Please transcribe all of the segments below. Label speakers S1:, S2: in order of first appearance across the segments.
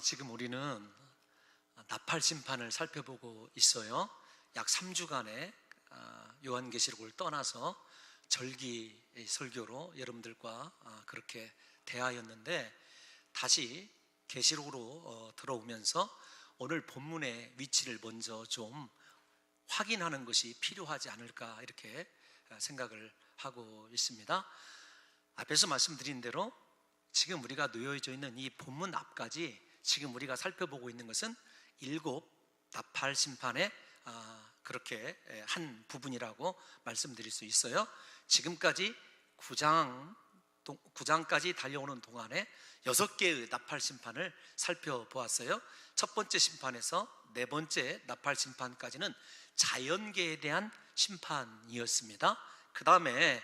S1: 지금 우리는 나팔 심판을 살펴보고 있어요. 약 3주간의 요한계시록을 떠나서 절기 설교로 여러분들과 그렇게 대하였는데, 다시 계시록으로 들어오면서 오늘 본문의 위치를 먼저 좀 확인하는 것이 필요하지 않을까, 이렇게 생각을 하고 있습니다. 앞에서 말씀드린 대로 지금 우리가 놓여져 있는 이 본문 앞까지 지금 우리가 살펴보고 있는 것은 7 나팔 심판의 그렇게 한 부분이라고 말씀드릴 수 있어요. 지금까지 9장까지 달려오는 동안에 6개의 나팔 심판을 살펴보았어요. 첫 번째 심판에서 네 번째 나팔 심판까지는 자연계에 대한 심판이었습니다. 그 다음에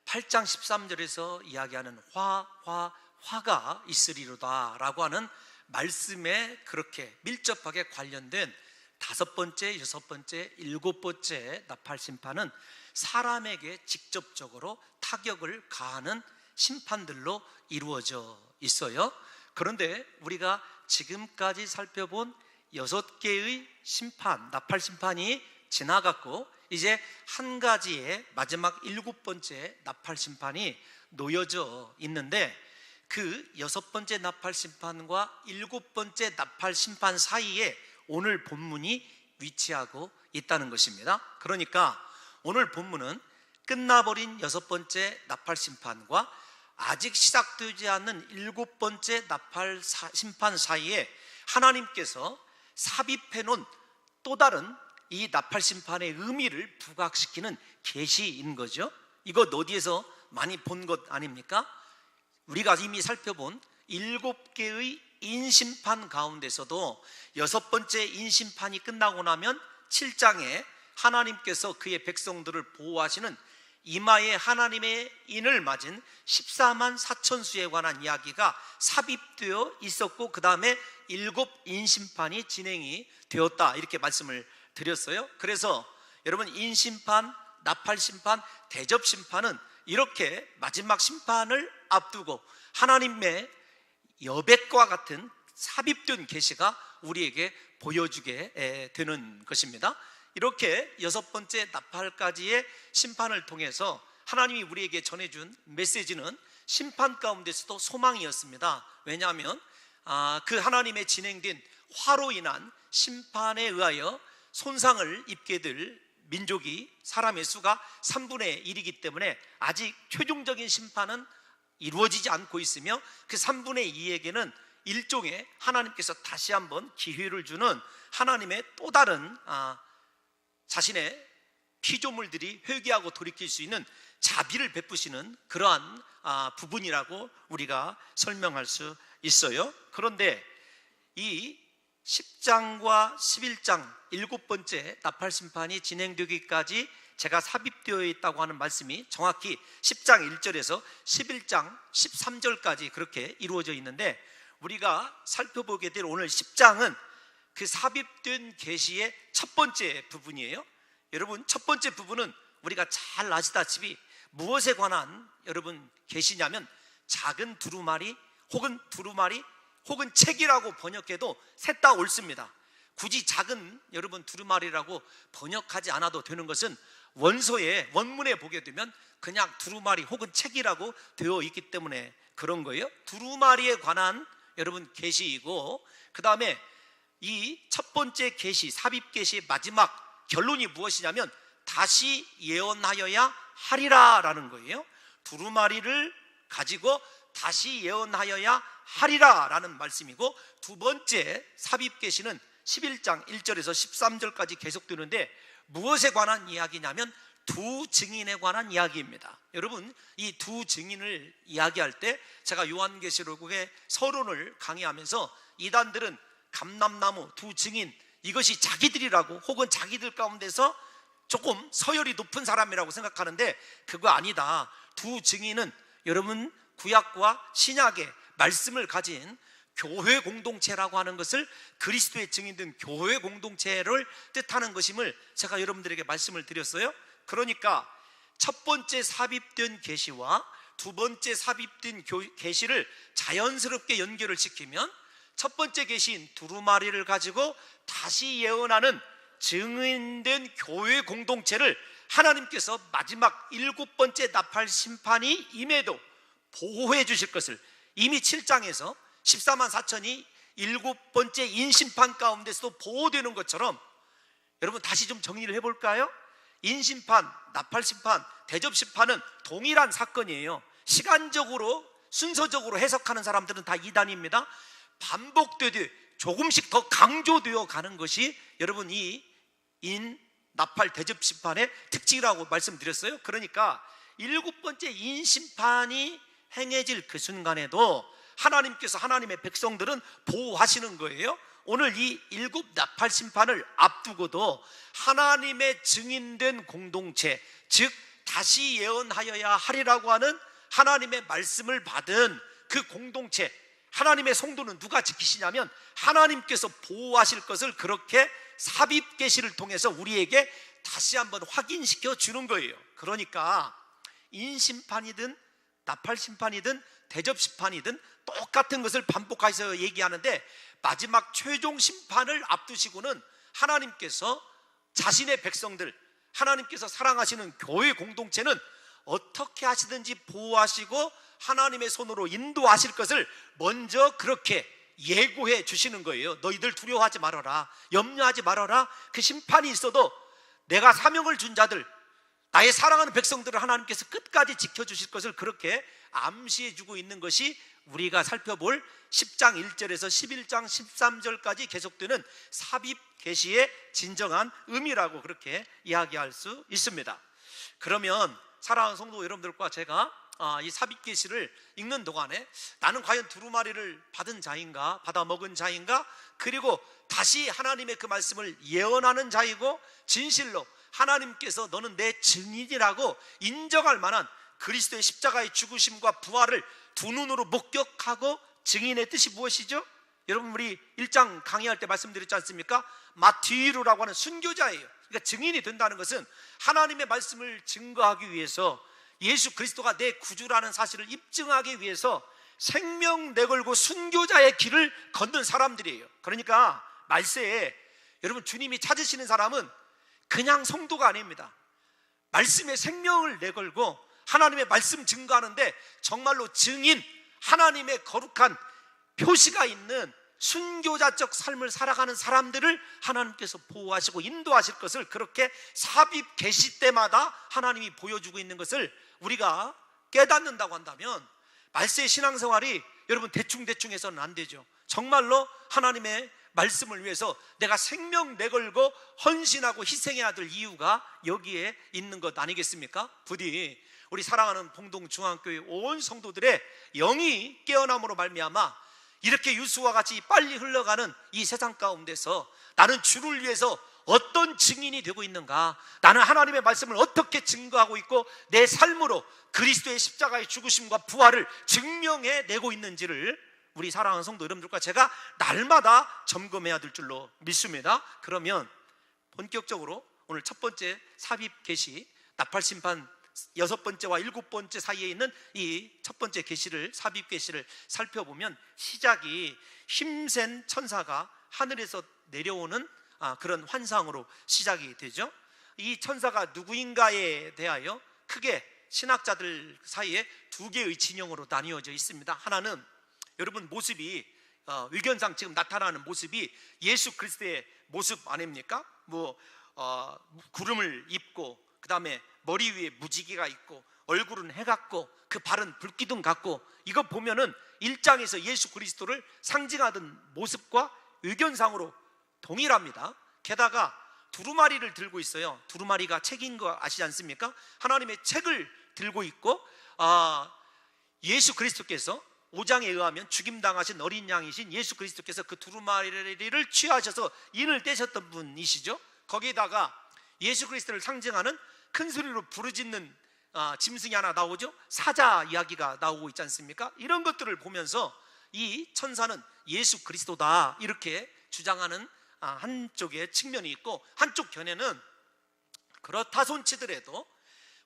S1: 8장 13절에서 이야기하는 화가 있으리로다 라고 하는 말씀에 그렇게 밀접하게 관련된 5번째, 6번째, 7번째 나팔 심판은 사람에게 직접적으로 타격을 가하는 심판들로 이루어져 있어요. 그런데 우리가 지금까지 살펴본 6개의 심판, 나팔 심판이 지나갔고, 이제 한 가지의 마지막 7번째 나팔 심판이 놓여져 있는데, 그 6번째 나팔 심판과 7번째 나팔 심판 사이에 오늘 본문이 위치하고 있다는 것입니다. 그러니까 오늘 본문은 끝나버린 6번째 나팔 심판과 아직 시작되지 않는 7번째 나팔 심판 사이에 하나님께서 삽입해 놓은 또 다른 이 나팔 심판의 의미를 부각시키는 계시인 거죠. 이거 어디에서 많이 본 것 아닙니까? 우리가 이미 살펴본 7개의 인심판 가운데서도 6번째 인심판이 끝나고 나면 7장에 하나님께서 그의 백성들을 보호하시는 이마에 하나님의 인을 맞은 14만 4천수에 관한 이야기가 삽입되어 있었고, 그 다음에 7 인심판이 진행이 되었다, 이렇게 말씀을 드렸어요. 그래서 여러분, 인심판, 나팔심판, 대접심판은 이렇게 마지막 심판을 앞두고 하나님의 여백과 같은 삽입된 계시가 우리에게 보여주게 되는 것입니다. 이렇게 6번째 나팔까지의 심판을 통해서 하나님이 우리에게 전해준 메시지는 심판 가운데서도 소망이었습니다. 왜냐하면 그 하나님의 진행된 화로 인한 심판에 의하여 손상을 입게 될 민족이, 사람의 수가 3분의 1이기 때문에 아직 최종적인 심판은 이루어지지 않고 있으며, 그 3분의 2에게는 일종의 하나님께서 다시 한번 기회를 주는 하나님의 또 다른 자신의 피조물들이 회개하고 돌이킬 수 있는 자비를 베푸시는 그러한 부분이라고 우리가 설명할 수 있어요. 그런데 이 10장과 11장 7번째 나팔 심판이 진행되기까지 제가 삽입되어 있다고 하는 말씀이 정확히 10장 1절에서 11장 13절까지 그렇게 이루어져 있는데, 우리가 살펴보게 될 오늘 10장은 그 삽입된 계시의 첫 번째 부분이에요. 여러분, 첫 번째 부분은 우리가 잘 아시다시피 무엇에 관한 여러분 계시냐면, 작은 두루마리 혹은 두루마리 혹은 책이라고 번역해도 셋 다 옳습니다. 굳이 작은 여러분 두루마리라고 번역하지 않아도 되는 것은 원서에, 원문에 보게 되면 그냥 두루마리 혹은 책이라고 되어 있기 때문에 그런 거예요. 두루마리에 관한 여러분 계시이고, 그 다음에 이 첫 번째 계시, 삽입 계시의 마지막 결론이 무엇이냐면 다시 예언하여야 하리라 라는 거예요. 두루마리를 가지고 다시 예언하여야 하리라 라는 말씀이고, 두 번째 삽입 계시는 11장 1절에서 13절까지 계속되는데 무엇에 관한 이야기냐면 두 증인에 관한 이야기입니다. 여러분, 이 두 증인을 이야기할 때 제가 요한계시록의 서론을 강의하면서 이단들은 감람나무 두 증인, 이것이 자기들이라고 혹은 자기들 가운데서 조금 서열이 높은 사람이라고 생각하는데 그거 아니다. 두 증인은 여러분 구약과 신약의 말씀을 가진 교회 공동체라고 하는 것을, 그리스도의 증인된 교회 공동체를 뜻하는 것임을 제가 여러분들에게 말씀을 드렸어요. 그러니까 첫 번째 삽입된 계시와 두 번째 삽입된 계시를 자연스럽게 연결을 시키면 첫 번째 계시인 두루마리를 가지고 다시 예언하는 증인된 교회 공동체를 하나님께서 마지막 7번째 나팔 심판이 임해도 보호해 주실 것을 이미 7장에서 14만 4천이 7번째 인심판 가운데서도 보호되는 것처럼, 여러분 다시 좀 정리를 해볼까요? 인심판, 나팔심판, 대접심판은 동일한 사건이에요. 시간적으로 순서적으로 해석하는 사람들은 다 이단입니다. 반복되되 조금씩 더 강조되어 가는 것이 여러분 이 나팔 대접심판의 특징이라고 말씀드렸어요. 그러니까 7번째 인심판이 행해질 그 순간에도 하나님께서 하나님의 백성들은 보호하시는 거예요. 오늘 이 7 나팔 심판을 앞두고도 하나님의 증인된 공동체, 즉 다시 예언하여야 하리라고 하는 하나님의 말씀을 받은 그 공동체, 하나님의 성도는 누가 지키시냐면 하나님께서 보호하실 것을 그렇게 삽입 계시를 통해서 우리에게 다시 한번 확인시켜 주는 거예요. 그러니까 인심판이든 나팔심판이든 대접심판이든 똑같은 것을 반복해서 얘기하는데, 마지막 최종 심판을 앞두시고는 하나님께서 자신의 백성들, 하나님께서 사랑하시는 교회 공동체는 어떻게 하시든지 보호하시고 하나님의 손으로 인도하실 것을 먼저 그렇게 예고해 주시는 거예요. 너희들 두려워하지 말아라, 염려하지 말아라. 그 심판이 있어도 내가 사명을 준 자들, 나의 사랑하는 백성들을 하나님께서 끝까지 지켜주실 것을 그렇게 암시해 주고 있는 것이 우리가 살펴볼 10장 1절에서 11장 13절까지 계속되는 삽입 계시의 진정한 의미라고 그렇게 이야기할 수 있습니다. 그러면 사랑하는 성도 여러분들과 제가 이 삽입 계시를 읽는 동안에 나는 과연 두루마리를 받은 자인가, 받아 먹은 자인가, 그리고 다시 하나님의 그 말씀을 예언하는 자이고 진실로 하나님께서 너는 내 증인이라고 인정할 만한 그리스도의 십자가의 죽으심과 부활을 두 눈으로 목격하고 증인의 뜻이 무엇이죠? 여러분 우리 1장 강의할 때 말씀드렸지 않습니까? 마티루라고 하는 순교자예요. 그러니까 증인이 된다는 것은 하나님의 말씀을 증거하기 위해서, 예수 그리스도가 내 구주라는 사실을 입증하기 위해서 생명 내걸고 순교자의 길을 걷는 사람들이에요. 그러니까 말세에 여러분 주님이 찾으시는 사람은 그냥 성도가 아닙니다. 말씀에 생명을 내걸고 하나님의 말씀 증거하는데 정말로 증인, 하나님의 거룩한 표시가 있는 순교자적 삶을 살아가는 사람들을 하나님께서 보호하시고 인도하실 것을 그렇게 삽입 계시 때마다 하나님이 보여주고 있는 것을 우리가 깨닫는다고 한다면 말세의 신앙생활이 여러분 대충 해서는 안 되죠. 정말로 하나님의 말씀을 위해서 내가 생명 내걸고 헌신하고 희생해야 될 이유가 여기에 있는 것 아니겠습니까? 부디 우리 사랑하는 봉동중앙교회 온 성도들의 영이 깨어남으로 말미암아 이렇게 유수와 같이 빨리 흘러가는 이 세상 가운데서 나는 주를 위해서 어떤 증인이 되고 있는가, 나는 하나님의 말씀을 어떻게 증거하고 있고 내 삶으로 그리스도의 십자가의 죽으심과 부활을 증명해내고 있는지를 우리 사랑하는 성도 여러분들과 제가 날마다 점검해야 될 줄로 믿습니다. 그러면 본격적으로 오늘 첫 번째 삽입 계시, 나팔심판 6번째와 7번째 사이에 있는 이 첫 번째 계시를, 삽입 계시를 살펴보면 시작이 힘센 천사가 하늘에서 내려오는 그런 환상으로 시작이 되죠. 이 천사가 누구인가에 대하여 크게 신학자들 사이에 두 개의 진영으로 나뉘어져 있습니다. 하나는 여러분 모습이 의견상 지금 나타나는 모습이 예수 그리스도의 모습 아닙니까? 구름을 입고 그 다음에 머리 위에 무지개가 있고 얼굴은 해 같고 그 발은 불기둥 같고, 이거 보면은 1장에서 예수 그리스도를 상징하던 모습과 의견상으로 동일합니다. 게다가 두루마리를 들고 있어요. 두루마리가 책인 거 아시지 않습니까? 하나님의 책을 들고 있고 예수 그리스도께서 5장에 의하면 죽임당하신 어린 양이신 예수 그리스도께서 그 두루마리를 취하셔서 인을 떼셨던 분이시죠. 거기에다가 예수 그리스도를 상징하는 큰 소리로 부르짖는 짐승이 하나 나오죠. 사자 이야기가 나오고 있지 않습니까? 이런 것들을 보면서 이 천사는 예수 그리스도다 이렇게 주장하는 한쪽의 측면이 있고, 한쪽 견해는 그렇다 손치더라도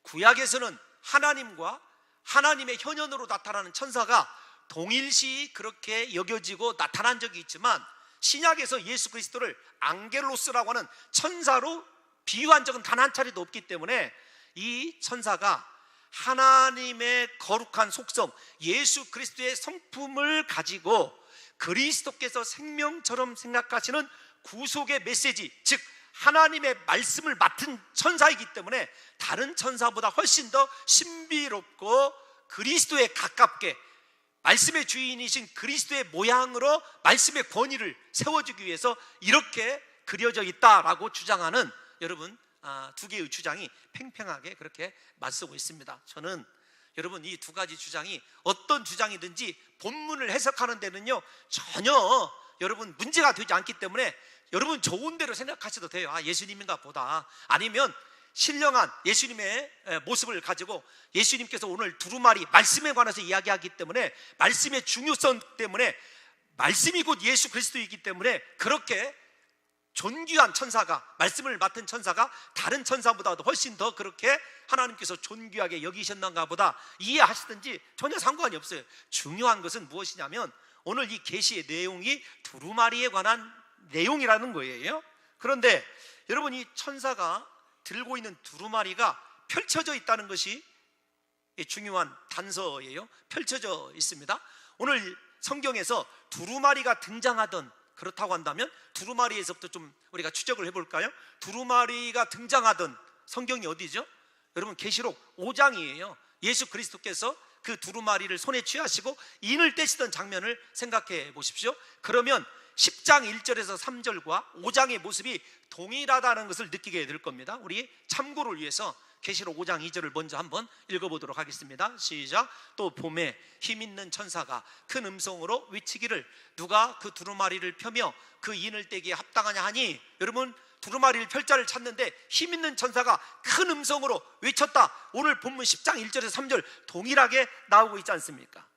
S1: 구약에서는 하나님과 하나님의 현현으로 나타나는 천사가 동일시 그렇게 여겨지고 나타난 적이 있지만 신약에서 예수 그리스도를 앙겔로스라고 하는 천사로 비유한 적은 단 한 차례도 없기 때문에 이 천사가 하나님의 거룩한 속성, 예수 그리스도의 성품을 가지고 그리스도께서 생명처럼 생각하시는 구속의 메시지, 즉 하나님의 말씀을 맡은 천사이기 때문에 다른 천사보다 훨씬 더 신비롭고 그리스도에 가깝게 말씀의 주인이신 그리스도의 모양으로 말씀의 권위를 세워주기 위해서 이렇게 그려져 있다라고 주장하는 여러분 두 개의 주장이 팽팽하게 그렇게 맞서고 있습니다. 저는 여러분 이 두 가지 주장이 어떤 주장이든지 본문을 해석하는 데는요 전혀 여러분 문제가 되지 않기 때문에 여러분 좋은 대로 생각하셔도 돼요. 예수님인가 보다. 아니면 신령한 예수님의 모습을 가지고 예수님께서 오늘 두루마리 말씀에 관해서 이야기하기 때문에 말씀의 중요성 때문에 말씀이 곧 예수 그리스도이기 때문에 그렇게 존귀한 천사가, 말씀을 맡은 천사가 다른 천사보다도 훨씬 더 그렇게 하나님께서 존귀하게 여기셨는가 보다 이해하시든지 전혀 상관이 없어요. 중요한 것은 무엇이냐면 오늘 이 계시의 내용이 두루마리에 관한 내용이라는 거예요. 그런데 여러분 이 천사가 들고 있는 두루마리가 펼쳐져 있다는 것이 중요한 단서예요. 펼쳐져 있습니다. 오늘 성경에서 두루마리가 등장하던, 그렇다고 한다면 두루마리에서부터 좀 우리가 추적을 해볼까요? 두루마리가 등장하던 성경이 어디죠? 여러분 계시록 5장이에요 예수 그리스도께서 그 두루마리를 손에 취하시고 인을 떼시던 장면을 생각해 보십시오. 그러면 10장 1절에서 3절과 5장의 모습이 동일하다는 것을 느끼게 될 겁니다. 우리 참고를 위해서 계시록 5장 2절을 먼저 한번 읽어보도록 하겠습니다. 시작. 또 봄에 힘있는 천사가 큰 음성으로 외치기를 누가 그 두루마리를 펴며 그 인을 떼기에 합당하냐 하니, 여러분 두루마리를 펼 자를 찾는데 힘있는 천사가 큰 음성으로 외쳤다. 오늘 본문 10장 1절에서 3절 동일하게 나오고 있지 않습니까?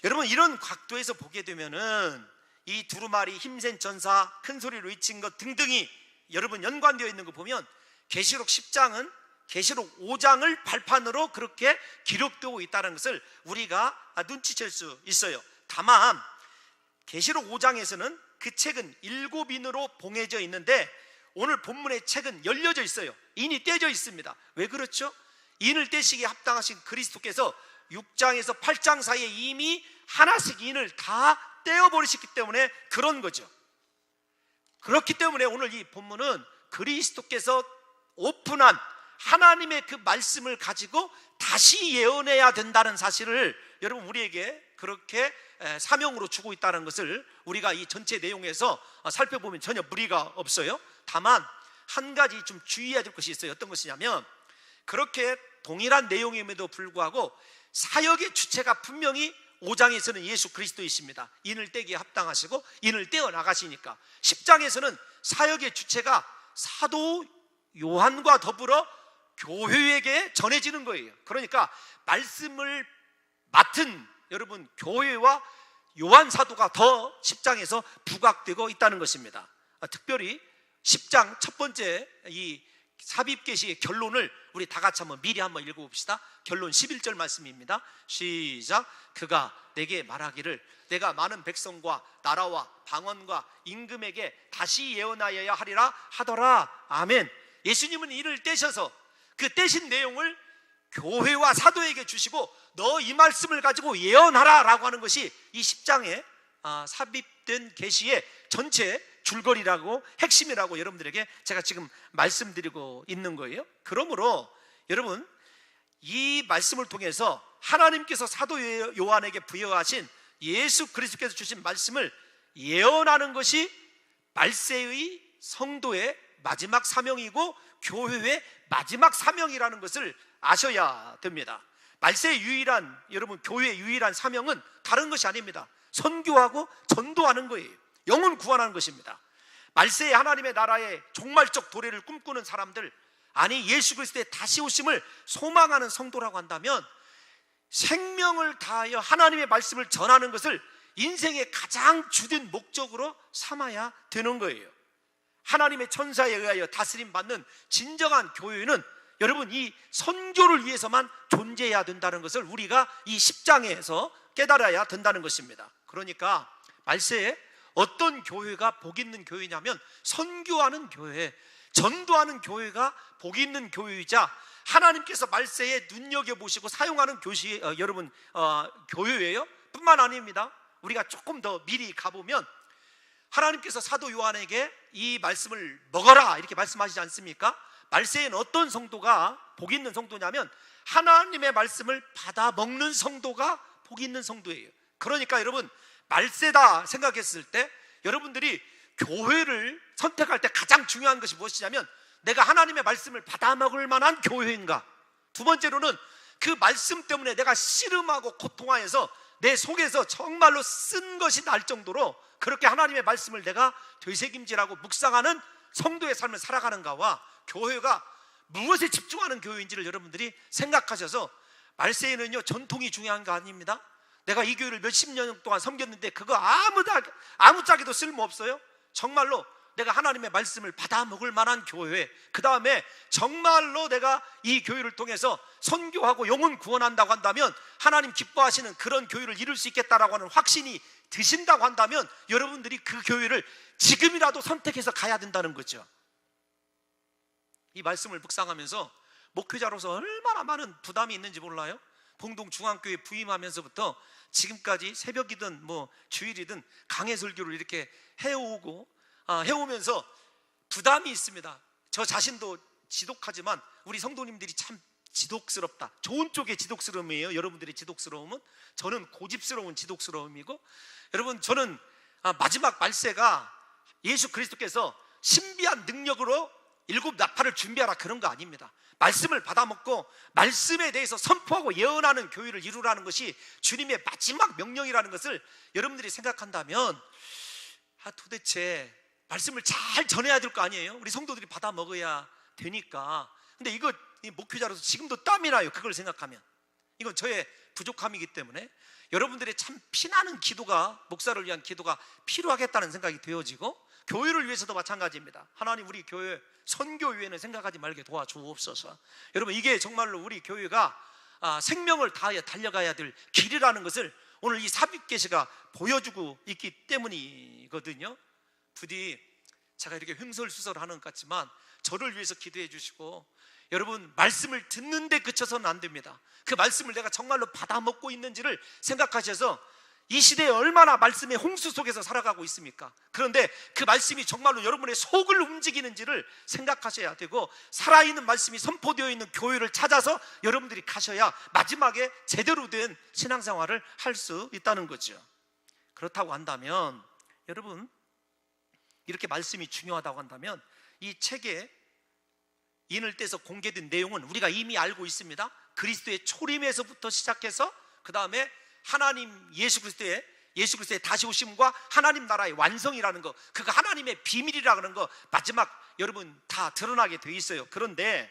S1: 여러분 이런 각도에서 보게 되면은 이 두루마리, 힘센 천사, 큰 소리로 외친 것 등등이 여러분 연관되어 있는 거 보면 계시록 10장은 계시록 5장을 발판으로 그렇게 기록되고 있다는 것을 우리가 눈치챌 수 있어요. 다만 계시록 5장에서는 그 책은 7인으로 봉해져 있는데 오늘 본문의 책은 열려져 있어요. 인이 떼져 있습니다. 왜 그렇죠? 인을 떼시기에 합당하신 그리스도께서 6장에서 8장 사이에 이미 하나씩 인을 다 떼어버리셨기 때문에 그런 거죠. 그렇기 때문에 오늘 이 본문은 그리스도께서 오픈한 하나님의 그 말씀을 가지고 다시 예언해야 된다는 사실을 여러분 우리에게 그렇게 사명으로 주고 있다는 것을 우리가 이 전체 내용에서 살펴보면 전혀 무리가 없어요. 다만 한 가지 좀 주의해야 될 것이 있어요. 어떤 것이냐면 그렇게 동일한 내용임에도 불구하고 사역의 주체가 분명히 5장에서는 예수 그리스도이십니다. 인을 떼기에 합당하시고 인을 떼어 나가시니까 10장에서는 사역의 주체가 사도 요한과 더불어 교회에게 전해지는 거예요. 그러니까 말씀을 맡은 여러분 교회와 요한 사도가 더 10장에서 부각되고 있다는 것입니다. 특별히 10장 첫 번째 이 삽입계시의 결론을 우리 다 같이 한번 미리 한번 읽어봅시다. 결론 11절 말씀입니다. 시작. 그가 내게 말하기를 내가 많은 백성과 나라와 방언과 임금에게 다시 예언하여야 하리라 하더라. 아멘. 예수님은 이를 떼셔서 그 떼신 내용을 교회와 사도에게 주시고 너 이 말씀을 가지고 예언하라 라고 하는 것이 이 10장에 삽입된 계시의 전체 줄거리라고 핵심이라고 여러분들에게 제가 지금 말씀드리고 있는 거예요. 그러므로 여러분 이 말씀을 통해서 하나님께서 사도 요한에게 부여하신 예수 그리스도께서 주신 말씀을 예언하는 것이 말세의 성도의 마지막 사명이고 교회의 마지막 사명이라는 것을 아셔야 됩니다. 말세의 유일한 여러분 교회의 유일한 사명은 다른 것이 아닙니다. 선교하고 전도하는 거예요. 영혼 구원하는 것입니다. 말세의 하나님의 나라의 종말적 도래를 꿈꾸는 사람들, 아니 예수 그리스도의 다시 오심을 소망하는 성도라고 한다면 생명을 다하여 하나님의 말씀을 전하는 것을 인생의 가장 주된 목적으로 삼아야 되는 거예요. 하나님의 천사에 의하여 다스림받는 진정한 교회는 여러분 이 선교를 위해서만 존재해야 된다는 것을 우리가 이 10장에서 깨달아야 된다는 것입니다. 그러니까 말세에 어떤 교회가 복 있는 교회냐면 선교하는 교회, 전도하는 교회가 복 있는 교회이자 하나님께서 말세에 눈여겨보시고 사용하는 교회예요. 뿐만 아닙니다. 우리가 조금 더 미리 가보면 하나님께서 사도 요한에게 이 말씀을 먹어라 이렇게 말씀하시지 않습니까? 말세에는 어떤 성도가 복 있는 성도냐면 하나님의 말씀을 받아 먹는 성도가 복 있는 성도예요. 그러니까 여러분, 말세다 생각했을 때 여러분들이 교회를 선택할 때 가장 중요한 것이 무엇이냐면 내가 하나님의 말씀을 받아 먹을 만한 교회인가. 두 번째로는 그 말씀 때문에 내가 씨름하고 고통하여서 내 속에서 정말로 쓴 것이 날 정도로 그렇게 하나님의 말씀을 내가 되새김질하고 묵상하는 성도의 삶을 살아가는가와 교회가 무엇에 집중하는 교회인지를 여러분들이 생각하셔서 말세에는요 전통이 중요한 거 아닙니다. 내가 이 교회를 몇십 년 동안 섬겼는데 그거 아무짝에도 쓸모없어요. 정말로 내가 하나님의 말씀을 받아 먹을 만한 교회, 그 다음에 정말로 내가 이 교회를 통해서 선교하고 영혼 구원한다고 한다면 하나님 기뻐하시는 그런 교회를 이룰 수 있겠다라고 하는 확신이 드신다고 한다면 여러분들이 그 교회를 지금이라도 선택해서 가야 된다는 거죠. 이 말씀을 묵상하면서 목회자로서 얼마나 많은 부담이 있는지 몰라요. 봉동중앙교회 부임하면서부터 지금까지 새벽이든 주일이든 강해 설교를 이렇게 해오면서 부담이 있습니다. 저 자신도 지독하지만 우리 성도님들이 참 지독스럽다. 좋은 쪽의 지독스러움이에요. 여러분들의 지독스러움은. 저는 고집스러운 지독스러움이고, 여러분 저는 마지막 말세가 예수 그리스도께서 신비한 능력으로 일곱 나팔을 준비하라 그런 거 아닙니다. 말씀을 받아먹고 말씀에 대해서 선포하고 예언하는 교회를 이루라는 것이 주님의 마지막 명령이라는 것을 여러분들이 생각한다면 도대체 말씀을 잘 전해야 될 거 아니에요? 우리 성도들이 받아먹어야 되니까. 근데 이거 목회자로서 지금도 땀이 나요. 그걸 생각하면. 이건 저의 부족함이기 때문에 여러분들의 참 피나는 기도가, 목사를 위한 기도가 필요하겠다는 생각이 되어지고, 교회를 위해서도 마찬가지입니다. 하나님 우리 교회 선교위에는 생각하지 말게 도와주옵소서. 여러분 이게 정말로 우리 교회가 생명을 다하여 달려가야 될 길이라는 것을 오늘 이 삽입계시가 보여주고 있기 때문이거든요. 부디 제가 이렇게 횡설수설하는 것 같지만 저를 위해서 기도해 주시고, 여러분 말씀을 듣는데 그쳐서는 안 됩니다. 그 말씀을 내가 정말로 받아먹고 있는지를 생각하셔서 이 시대에 얼마나 말씀의 홍수 속에서 살아가고 있습니까? 그런데 그 말씀이 정말로 여러분의 속을 움직이는지를 생각하셔야 되고, 살아있는 말씀이 선포되어 있는 교회를 찾아서 여러분들이 가셔야 마지막에 제대로 된 신앙생활을 할 수 있다는 거죠. 그렇다고 한다면 여러분, 이렇게 말씀이 중요하다고 한다면 이 책에 인을 떼서 공개된 내용은 우리가 이미 알고 있습니다. 그리스도의 초림에서부터 시작해서 그 다음에 하나님 예수 그리스도의 다시 오심과 하나님 나라의 완성이라는 거, 그거 하나님의 비밀이라는 거 마지막 여러분 다 드러나게 돼 있어요. 그런데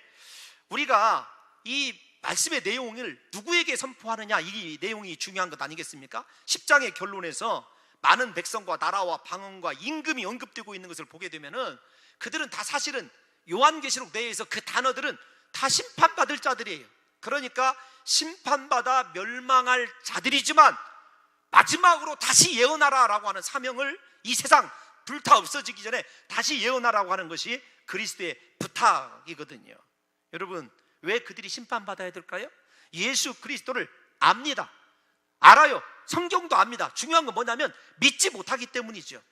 S1: 우리가 이 말씀의 내용을 누구에게 선포하느냐, 이 내용이 중요한 것 아니겠습니까? 10장의 결론에서 많은 백성과 나라와 방언과 임금이 언급되고 있는 것을 보게 되면은 그들은 다 사실은 요한계시록 내에서 그 단어들은 다 심판받을 자들이에요. 그러니까 심판받아 멸망할 자들이지만 마지막으로 다시 예언하라라고 하는 사명을, 이 세상 불타 없어지기 전에 다시 예언하라고 하는 것이 그리스도의 부탁이거든요. 여러분 왜 그들이 심판받아야 될까요? 예수 그리스도를 압니다. 알아요. 성경도 압니다. 중요한 건 뭐냐면 믿지 못하기 때문이죠.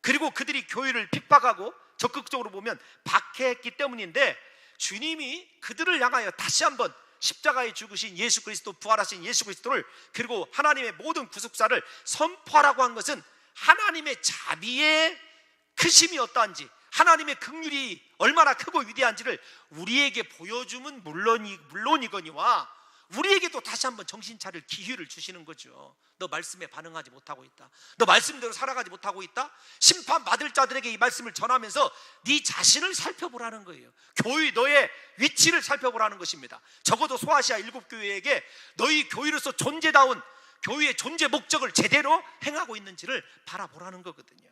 S1: 그리고 그들이 교회를 핍박하고 적극적으로 보면 박해했기 때문인데, 주님이 그들을 향하여 다시 한번 십자가에 죽으신 예수 그리스도, 부활하신 예수 그리스도를, 그리고 하나님의 모든 구속사를 선포하라고 한 것은 하나님의 자비의 크심이 어떠한지, 하나님의 긍휼이 얼마나 크고 위대한지를 우리에게 보여주면 물론이거니와 우리에게도 다시 한번 정신 차릴 기회를 주시는 거죠. 너 말씀에 반응하지 못하고 있다, 너 말씀대로 살아가지 못하고 있다, 심판받을 자들에게 이 말씀을 전하면서 네 자신을 살펴보라는 거예요. 교회 너의 위치를 살펴보라는 것입니다. 적어도 소아시아 7교회에게 너희 교회로서 존재다운 교회의 존재 목적을 제대로 행하고 있는지를 바라보라는 거거든요.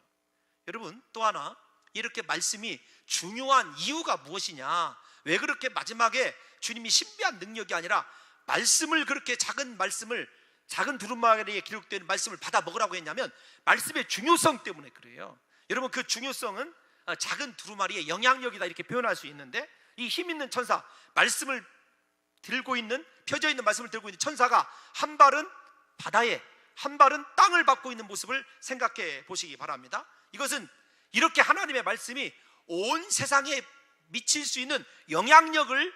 S1: 여러분 또 하나, 이렇게 말씀이 중요한 이유가 무엇이냐, 왜 그렇게 마지막에 주님이 신비한 능력이 아니라 말씀을, 그렇게 작은 말씀을 작은 두루마리에 기록된 말씀을 받아 먹으라고 했냐면 말씀의 중요성 때문에 그래요. 여러분, 그 중요성은 작은 두루마리의 영향력이다 이렇게 표현할 수 있는데, 이 힘 있는 천사, 말씀을 들고 있는, 펴져 있는 말씀을 들고 있는 천사가 한 발은 바다에, 한 발은 땅을 밟고 있는 모습을 생각해 보시기 바랍니다. 이것은 이렇게 하나님의 말씀이 온 세상에 미칠 수 있는 영향력을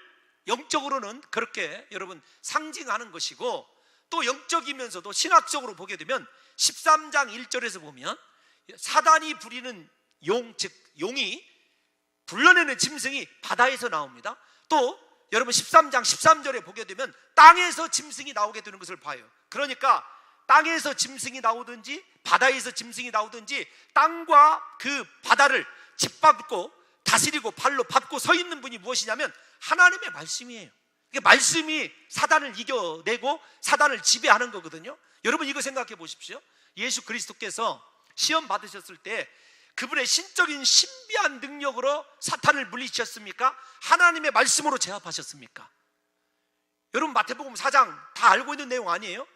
S1: 영적으로는 그렇게 여러분 상징하는 것이고, 또 영적이면서도 신학적으로 보게 되면 13장 1절에서 보면 사단이 부리는 용, 즉 용이 불러내는 짐승이 바다에서 나옵니다. 또 여러분 13장 13절에 보게 되면 땅에서 짐승이 나오게 되는 것을 봐요. 그러니까 땅에서 짐승이 나오든지 바다에서 짐승이 나오든지 땅과 그 바다를 짓밟고 다스리고 발로 밟고 서 있는 분이 무엇이냐면 하나님의 말씀이에요. 말씀이 사단을 이겨내고 사단을 지배하는 거거든요. 여러분, 이거 생각해 보십시오. 예수 그리스도께서 시험 받으셨을 때 그분의 신적인 신비한 능력으로 사탄을 물리치셨습니까? 하나님의 말씀으로 제압하셨습니까? 여러분, 마태복음 4장 다 알고 있는 내용 아니에요?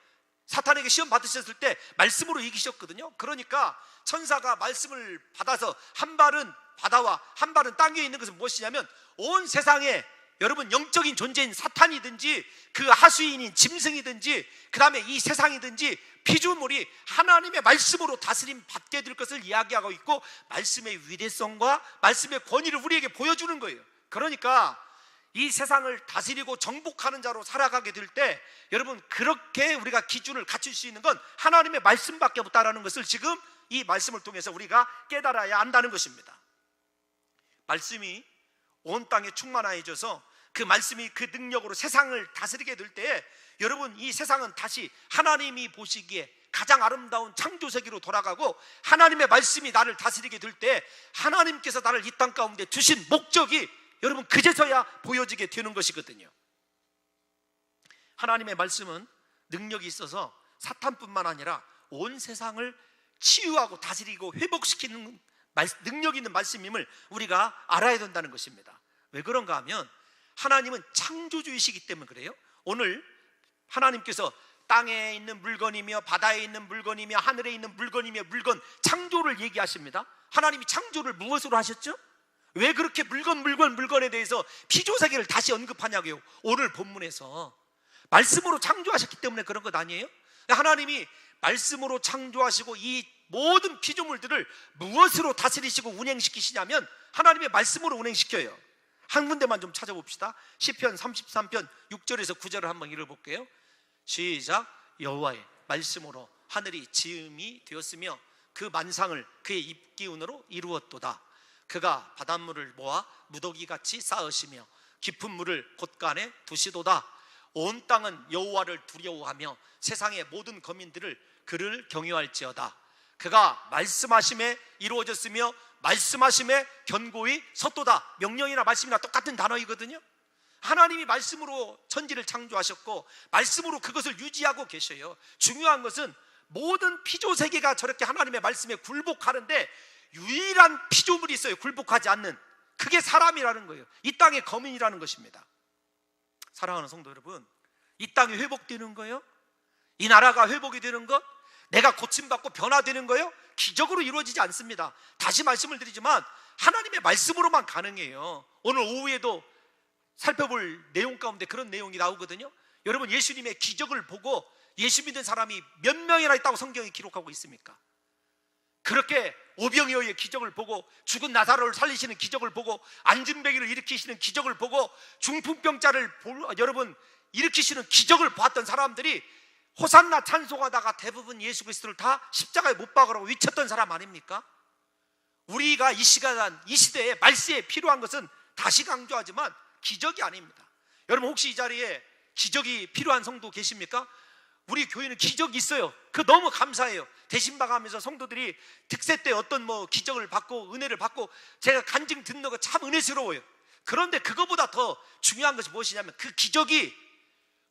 S1: 사탄에게 시험 받으셨을 때 말씀으로 이기셨거든요. 그러니까 천사가 말씀을 받아서 한 발은 바다와 한 발은 땅 위에 있는 것은 무엇이냐면 온 세상에 여러분 영적인 존재인 사탄이든지 그 하수인인 짐승이든지 그 다음에 이 세상이든지 피조물이 하나님의 말씀으로 다스림 받게 될 것을 이야기하고 있고, 말씀의 위대성과 말씀의 권위를 우리에게 보여주는 거예요. 그러니까 이 세상을 다스리고 정복하는 자로 살아가게 될 때 여러분, 그렇게 우리가 기준을 갖출 수 있는 건 하나님의 말씀밖에 없다라는 것을 지금 이 말씀을 통해서 우리가 깨달아야 한다는 것입니다. 말씀이 온 땅에 충만해져서 그 말씀이 그 능력으로 세상을 다스리게 될 때 여러분, 이 세상은 다시 하나님이 보시기에 가장 아름다운 창조세계로 돌아가고, 하나님의 말씀이 나를 다스리게 될 때 하나님께서 나를 이 땅 가운데 두신 목적이 여러분 그제서야 보여지게 되는 것이거든요. 하나님의 말씀은 능력이 있어서 사탄뿐만 아니라 온 세상을 치유하고 다스리고 회복시키는 능력 있는 말씀임을 우리가 알아야 된다는 것입니다. 왜 그런가 하면 하나님은 창조주이시기 때문에 그래요. 오늘 하나님께서 땅에 있는 물건이며 바다에 있는 물건이며 하늘에 있는 물건이며 물건, 창조를 얘기하십니다. 하나님이 창조를 무엇으로 하셨죠? 왜 그렇게 물건에 대해서 피조세계를 다시 언급하냐고요. 오늘 본문에서 말씀으로 창조하셨기 때문에 그런 것 아니에요? 하나님이 말씀으로 창조하시고 이 모든 피조물들을 무엇으로 다스리시고 운행시키시냐면 하나님의 말씀으로 운행시켜요. 한 군데만 좀 찾아봅시다. 시편 33편 6절에서 9절을 한번 읽어볼게요. 시작. 여호와의 말씀으로 하늘이 지음이 되었으며 그 만상을 그의 입기운으로 이루었도다. 그가 바닷물을 모아 무더기같이 쌓으시며 깊은 물을 곳간에 두시도다. 온 땅은 여호와를 두려워하며 세상의 모든 거민들을 그를 경외할지어다. 그가 말씀하심에 이루어졌으며 말씀하심에 견고히 섰도다. 명령이나 말씀이나 똑같은 단어이거든요. 하나님이 말씀으로 천지를 창조하셨고 말씀으로 그것을 유지하고 계셔요. 중요한 것은 모든 피조세계가 저렇게 하나님의 말씀에 굴복하는데 유일한 피조물이 있어요. 굴복하지 않는. 그게 사람이라는 거예요. 이 땅의 거민이라는 것입니다. 사랑하는 성도 여러분, 이 땅이 회복되는 거예요? 이 나라가 회복이 되는 것? 내가 고침받고 변화되는 거예요? 기적으로 이루어지지 않습니다. 다시 말씀을 드리지만 하나님의 말씀으로만 가능해요. 오늘 오후에도 살펴볼 내용 가운데 그런 내용이 나오거든요. 여러분, 예수님의 기적을 보고 예수 믿는 사람이 몇 명이나 있다고 성경이 기록하고 있습니까? 그렇게 오병이어의 기적을 보고 죽은 나사로를 살리시는 기적을 보고 안진뱅이를 일으키시는 기적을 보고 중풍병자를 여러분 일으키시는 기적을 보았던 사람들이 호산나 찬송하다가 대부분 예수 그리스도를 다 십자가에 못 박으라고 외쳤던 사람 아닙니까? 우리가 이 시간, 이 시대에 말세에 필요한 것은 다시 강조하지만 기적이 아닙니다. 여러분, 혹시 이 자리에 기적이 필요한 성도 계십니까? 우리 교회는 기적이 있어요. 그 너무 감사해요. 대신박하면서 성도들이 특세 때 어떤 기적을 받고 은혜를 받고 제가 간증 듣는 거 참 은혜스러워요. 그런데 그거보다 더 중요한 것이 무엇이냐면 그 기적이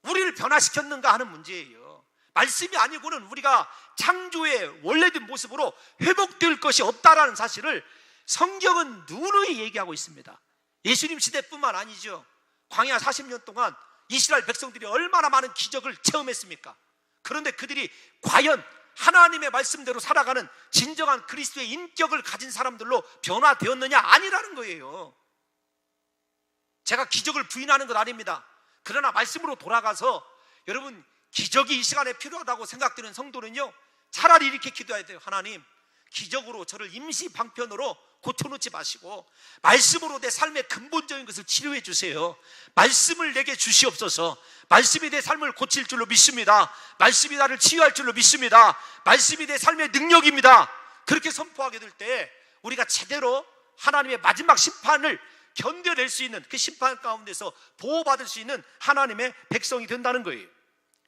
S1: 우리를 변화시켰는가 하는 문제예요. 말씀이 아니고는 우리가 창조의 원래된 모습으로 회복될 것이 없다라는 사실을 성경은 누누이 얘기하고 있습니다. 예수님 시대뿐만 아니죠. 광야 40년 동안 이스라엘 백성들이 얼마나 많은 기적을 체험했습니까? 그런데 그들이 과연 하나님의 말씀대로 살아가는 진정한 그리스도의 인격을 가진 사람들로 변화되었느냐? 아니라는 거예요. 제가 기적을 부인하는 것 아닙니다. 그러나 말씀으로 돌아가서 여러분, 기적이 이 시간에 필요하다고 생각되는 성도는요, 차라리 이렇게 기도해야 돼요. 하나님, 기적으로 저를 임시 방편으로 고쳐놓지 마시고 말씀으로 내 삶의 근본적인 것을 치료해 주세요. 말씀을 내게 주시옵소서. 말씀이 내 삶을 고칠 줄로 믿습니다. 말씀이 나를 치유할 줄로 믿습니다. 말씀이 내 삶의 능력입니다. 그렇게 선포하게 될 때 우리가 제대로 하나님의 마지막 심판을 견뎌낼 수 있는, 그 심판 가운데서 보호받을 수 있는 하나님의 백성이 된다는 거예요.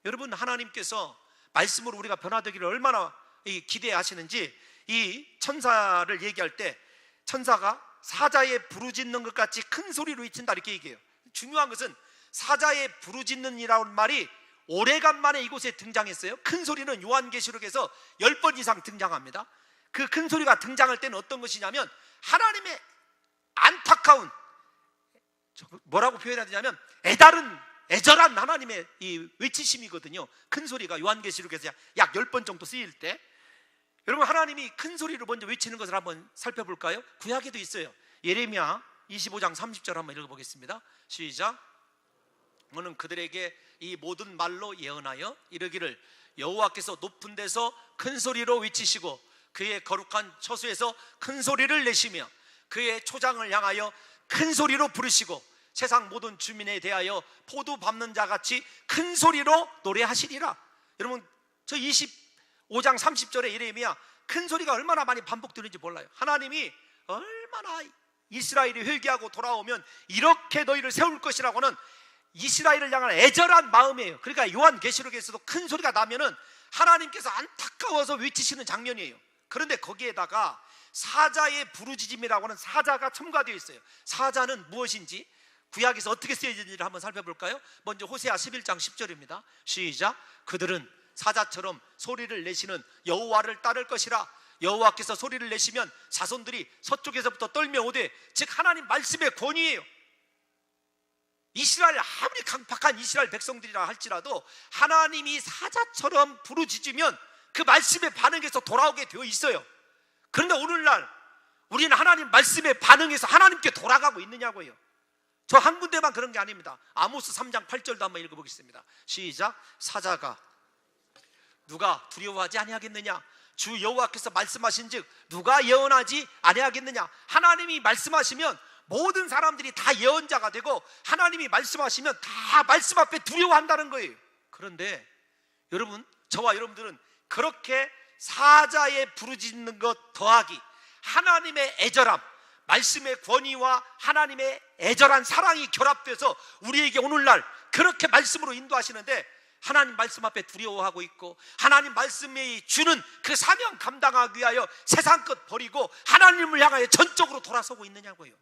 S1: 여러분, 하나님께서 말씀으로 우리가 변화되기를 얼마나 기대하시는지, 이 천사를 얘기할 때 천사가 사자에 부르짖는 것 같이 큰 소리로 외친다, 이렇게 얘기해요. 중요한 것은 사자에 부르짖는이라는 말이 오래간만에 이곳에 등장했어요. 큰 소리는 요한계시록에서 10번 이상 등장합니다. 그 큰 소리가 등장할 때는 어떤 것이냐면 하나님의 안타까운, 뭐라고 표현해야 되냐면 애절한 하나님의 이 외치심이거든요. 큰 소리가 요한계시록에서 약 10번 정도 쓰일 때, 여러분, 하나님이 큰 소리로 먼저 외치는 것을 한번 살펴볼까요? 구약에도 있어요. 예레미야 25장 30절 한번 읽어보겠습니다. 시작. 너는 그들에게 이 모든 말로 예언하여 이르기를, 여호와께서 높은 데서 큰 소리로 외치시고 그의 거룩한 처소에서 큰 소리를 내시며 그의 초장을 향하여 큰 소리로 부르시고 세상 모든 주민에 대하여 포도 밟는 자같이 큰 소리로 노래하시리라. 여러분, 저 25장 30절에 예레미야 큰 소리가 얼마나 많이 반복되는지 몰라요. 하나님이 얼마나 이스라엘이 회개하고 돌아오면 이렇게 너희를 세울 것이라고는 이스라엘을 향한 애절한 마음이에요. 그러니까 요한계시록에서도 큰 소리가 나면은 하나님께서 안타까워서 외치시는 장면이에요. 그런데 거기에다가 사자의 부르짖음이라고 하는 사자가 첨가되어 있어요. 사자는 무엇인지, 구약에서 어떻게 쓰여지는지를 한번 살펴볼까요? 먼저 호세아 11장 10절입니다. 시작. 그들은 사자처럼 소리를 내시는 여호와를 따를 것이라. 여호와께서 소리를 내시면 자손들이 서쪽에서부터 떨며 오되, 즉 하나님 말씀의 권위예요. 이스라엘, 아무리 강팍한 이스라엘 백성들이라 할지라도 하나님이 사자처럼 부르짖으면 그 말씀에 반응해서 돌아오게 되어 있어요. 그런데 오늘날 우리는 하나님 말씀에 반응해서 하나님께 돌아가고 있느냐고요. 저 한 군데만 그런 게 아닙니다. 아모스 3장 8절도 한번 읽어보겠습니다. 시작. 사자가 누가 두려워하지 아니하겠느냐? 주 여호와께서 말씀하신즉 누가 예언하지 아니하겠느냐? 하나님이 말씀하시면 모든 사람들이 다 예언자가 되고, 하나님이 말씀하시면 다 말씀 앞에 두려워한다는 거예요. 그런데 여러분, 저와 여러분들은 그렇게 사자에 부르짖는 것 더하기 하나님의 애절함, 말씀의 권위와 하나님의 애절한 사랑이 결합돼서 우리에게 오늘날 그렇게 말씀으로 인도하시는데, 하나님 말씀 앞에 두려워하고 있고 하나님 말씀이 주는 그 사명 감당하기 위하여 세상 것 버리고 하나님을 향하여 전적으로 돌아서고 있느냐고요.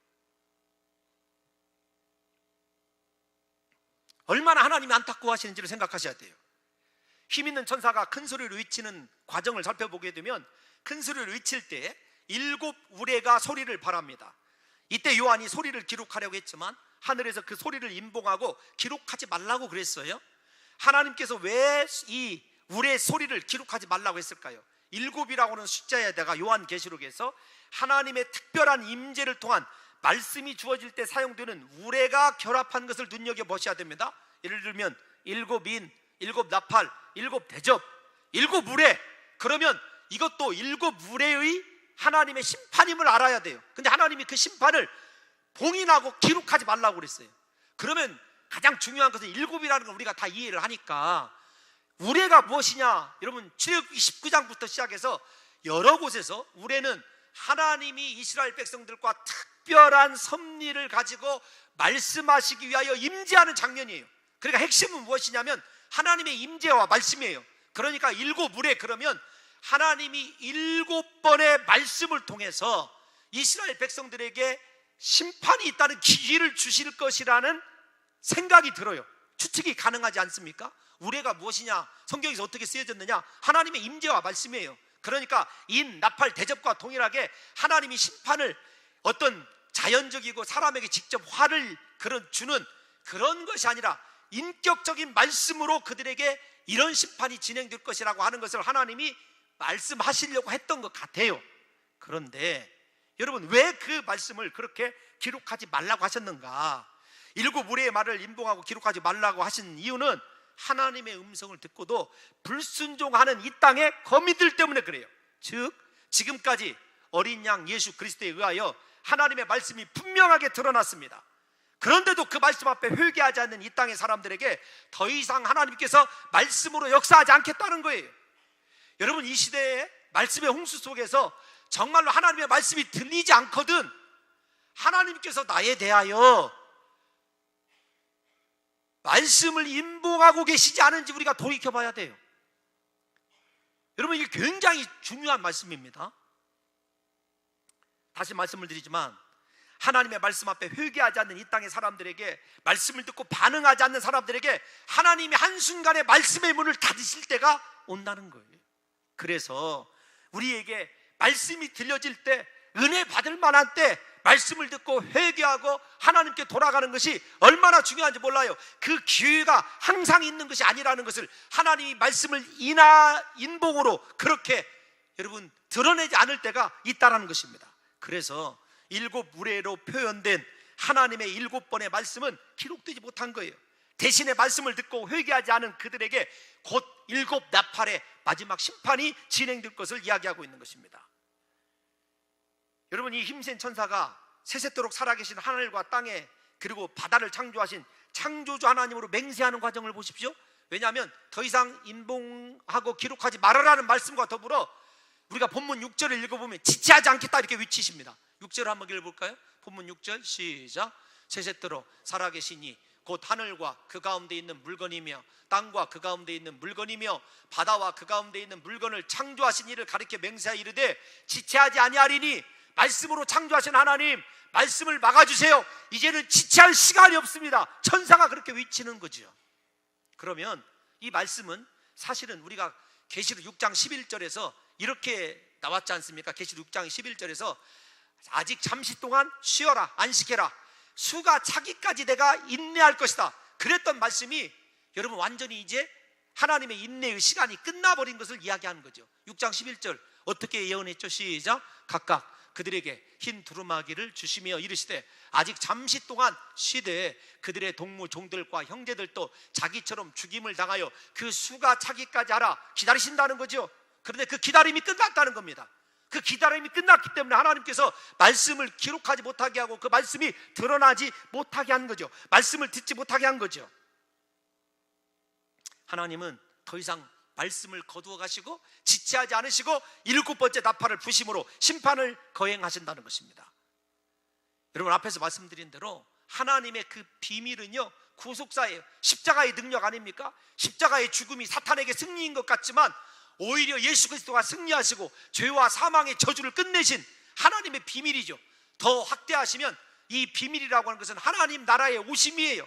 S1: 얼마나 하나님이 안타까워하시는지를 생각하셔야 돼요. 힘있는 천사가 큰 소리로 외치는 과정을 살펴보게 되면, 큰 소리를 외칠 때 7 우레가 소리를 발합니다. 이때 요한이 소리를 기록하려고 했지만 하늘에서 그 소리를 임봉하고 기록하지 말라고 그랬어요. 하나님께서 왜 이 우레 소리를 기록하지 말라고 했을까요? 7이라고 하는 숫자에다가 요한계시록에서 하나님의 특별한 임재를 통한 말씀이 주어질 때 사용되는 우레가 결합한 것을 눈여겨보셔야 됩니다. 예를 들면 7인, 7나팔, 7대접, 7우레, 그러면 이것도 7우레의 하나님의 심판임을 알아야 돼요. 근데 하나님이 그 심판을 봉인하고 기록하지 말라고 그랬어요. 그러면 가장 중요한 것은 7이라는 걸 우리가 다 이해를 하니까, 우레가 무엇이냐? 여러분, 출애굽기 19장부터 시작해서 여러 곳에서 우레는 하나님이 이스라엘 백성들과 특별한 섭리를 가지고 말씀하시기 위하여 임재하는 장면이에요. 그러니까 핵심은 무엇이냐면 하나님의 임재와 말씀이에요. 그러니까 7우레, 그러면 하나님이 7번의 말씀을 통해서 이스라엘 백성들에게 심판이 있다는 기회를 주실 것이라는 생각이 들어요. 추측이 가능하지 않습니까? 우레가 무엇이냐? 성경에서 어떻게 쓰여졌느냐? 하나님의 임재와 말씀이에요. 그러니까 인, 나팔, 대접과 동일하게 하나님이 심판을 어떤 자연적이고 사람에게 직접 화를 주는 그런 것이 아니라 인격적인 말씀으로 그들에게 이런 심판이 진행될 것이라고 하는 것을 하나님이 말씀하시려고 했던 것 같아요. 그런데 여러분, 왜 그 말씀을 그렇게 기록하지 말라고 하셨는가? 일곱 무리의 말을 인봉하고 기록하지 말라고 하신 이유는 하나님의 음성을 듣고도 불순종하는 이 땅의 거민들 때문에 그래요. 즉 지금까지 어린 양 예수 그리스도에 의하여 하나님의 말씀이 분명하게 드러났습니다. 그런데도 그 말씀 앞에 회개하지 않는 이 땅의 사람들에게 더 이상 하나님께서 말씀으로 역사하지 않겠다는 거예요. 여러분, 이 시대에 말씀의 홍수 속에서 정말로 하나님의 말씀이 들리지 않거든 하나님께서 나에 대하여 말씀을 인봉하고 계시지 않은지 우리가 돌이켜봐야 돼요. 여러분, 이게 굉장히 중요한 말씀입니다. 다시 말씀을 드리지만 하나님의 말씀 앞에 회개하지 않는 이 땅의 사람들에게, 말씀을 듣고 반응하지 않는 사람들에게 하나님이 한순간에 말씀의 문을 닫으실 때가 온다는 거예요. 그래서 우리에게 말씀이 들려질 때, 은혜 받을 만한 때 말씀을 듣고 회개하고 하나님께 돌아가는 것이 얼마나 중요한지 몰라요. 그 기회가 항상 있는 것이 아니라는 것을 하나님이 말씀을 인봉으로 그렇게 여러분 드러내지 않을 때가 있다는 것입니다. 그래서 일곱 무례로 표현된 하나님의 일곱 번의 말씀은 기록되지 못한 거예요. 대신에 말씀을 듣고 회개하지 않은 그들에게 곧 일곱 나팔의 마지막 심판이 진행될 것을 이야기하고 있는 것입니다. 여러분, 이 힘센 천사가 세세토록 살아계신 하늘과 땅에 그리고 바다를 창조하신 창조주 하나님으로 맹세하는 과정을 보십시오. 왜냐하면 더 이상 인봉하고 기록하지 말아라는 말씀과 더불어 우리가 본문 6절을 읽어보면 지체하지 않겠다 이렇게 외치십니다. 6절 한번 읽어볼까요? 본문 6절 시작. 세세토록 살아계시니 곧 하늘과 그 가운데 있는 물건이며 땅과 그 가운데 있는 물건이며 바다와 그 가운데 있는 물건을 창조하신 이를 가리켜 맹세하여 이르되 지체하지 아니하리니, 말씀으로 창조하신 하나님, 말씀을 막아주세요. 이제는 지체할 시간이 없습니다. 천사가 그렇게 외치는 거죠. 그러면 이 말씀은 사실은 우리가 계시록 6장 11절에서 이렇게 나왔지 않습니까? 계시록 6장 11절에서 아직 잠시 동안 쉬어라, 안식해라, 수가 차기까지 내가 인내할 것이다, 그랬던 말씀이 여러분 완전히 이제 하나님의 인내의 시간이 끝나버린 것을 이야기하는 거죠. 6장 11절 어떻게 예언했죠? 시작. 각각 그들에게 흰 두루마기를 주시며 이르시되 아직 잠시 동안 쉬되 그들의 동무 종들과 형제들도 자기처럼 죽임을 당하여 그 수가 차기까지 하라, 기다리신다는 거죠. 그런데 그 기다림이 끝났다는 겁니다. 그 기다림이 끝났기 때문에 하나님께서 말씀을 기록하지 못하게 하고 그 말씀이 드러나지 못하게 한 거죠. 말씀을 듣지 못하게 한 거죠. 하나님은 더 이상 말씀을 거두어 가시고 지체하지 않으시고 일곱 번째 나팔을 부심으로 심판을 거행하신다는 것입니다. 여러분, 앞에서 말씀드린 대로 하나님의 그 비밀은요 구속사예요. 십자가의 능력 아닙니까? 십자가의 죽음이 사탄에게 승리인 것 같지만 오히려 예수 그리스도가 승리하시고 죄와 사망의 저주를 끝내신 하나님의 비밀이죠. 더 확대하시면 이 비밀이라고 하는 것은 하나님 나라의 오심이에요.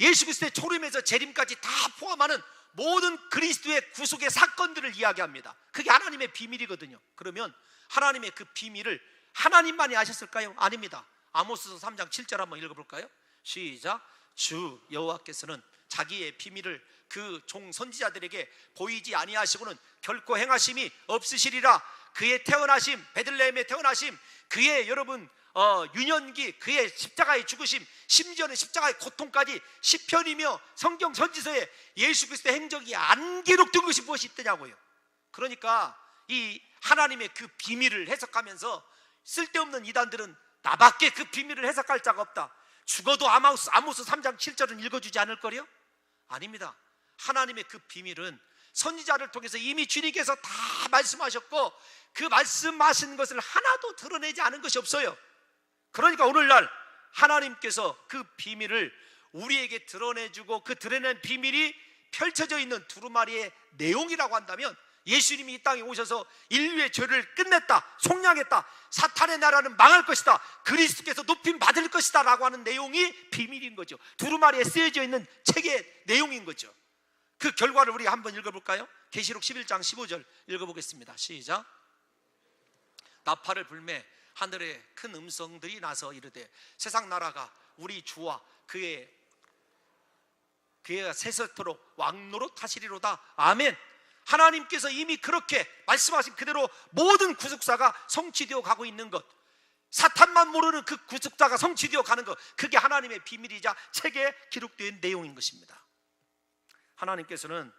S1: 예수 그리스도의 초림에서 재림까지 다 포함하는 모든 그리스도의 구속의 사건들을 이야기합니다. 그게 하나님의 비밀이거든요. 그러면 하나님의 그 비밀을 하나님만이 아셨을까요? 아닙니다. 아모스서 3장 7절 한번 읽어볼까요? 시작. 주 여호와께서는 자기의 비밀을 그 종 선지자들에게 보이지 아니하시고는 결코 행하심이 없으시리라. 그의 태어나심, 베들레헴의 태어나심, 그의 여러분 유년기, 그의 십자가의 죽으심, 심지어는 십자가의 고통까지 시편이며 성경 선지서에 예수 그리스도의 행적이 안 기록된 것이 무엇이 있더냐고요. 그러니까 이 하나님의 그 비밀을 해석하면서 쓸데없는 이단들은 나밖에 그 비밀을 해석할 자가 없다, 죽어도 아모스 3장 7절은 읽어주지 않을 거요? 아닙니다. 하나님의 그 비밀은 선지자를 통해서 이미 주님께서 다 말씀하셨고 그 말씀하신 것을 하나도 드러내지 않은 것이 없어요. 그러니까 오늘날 하나님께서 그 비밀을 우리에게 드러내주고 그 드러낸 비밀이 펼쳐져 있는 두루마리의 내용이라고 한다면 예수님이 이 땅에 오셔서 인류의 죄를 끝냈다, 속량했다, 사탄의 나라는 망할 것이다, 그리스도께서 높임 받을 것이다 라고 하는 내용이 비밀인 거죠. 두루마리에 쓰여져 있는 책의 내용인 거죠. 그 결과를 우리가 한번 읽어볼까요? 계시록 11장 15절 읽어보겠습니다. 시작. 나팔을 불매 하늘에 큰 음성들이 나서 이르되 세상 나라가 우리 주와 그의 그가 세세토록 왕노릇 하시리로다. 아멘. 하나님께서 이미 그렇게 말씀하신 그대로 모든 구속사가 성취되어 가고 있는 것, 사탄만 모르는 그 구속사가 성취되어 가는 것, 그게 하나님의 비밀이자 책에 기록된 내용인 것입니다. 하나님께서는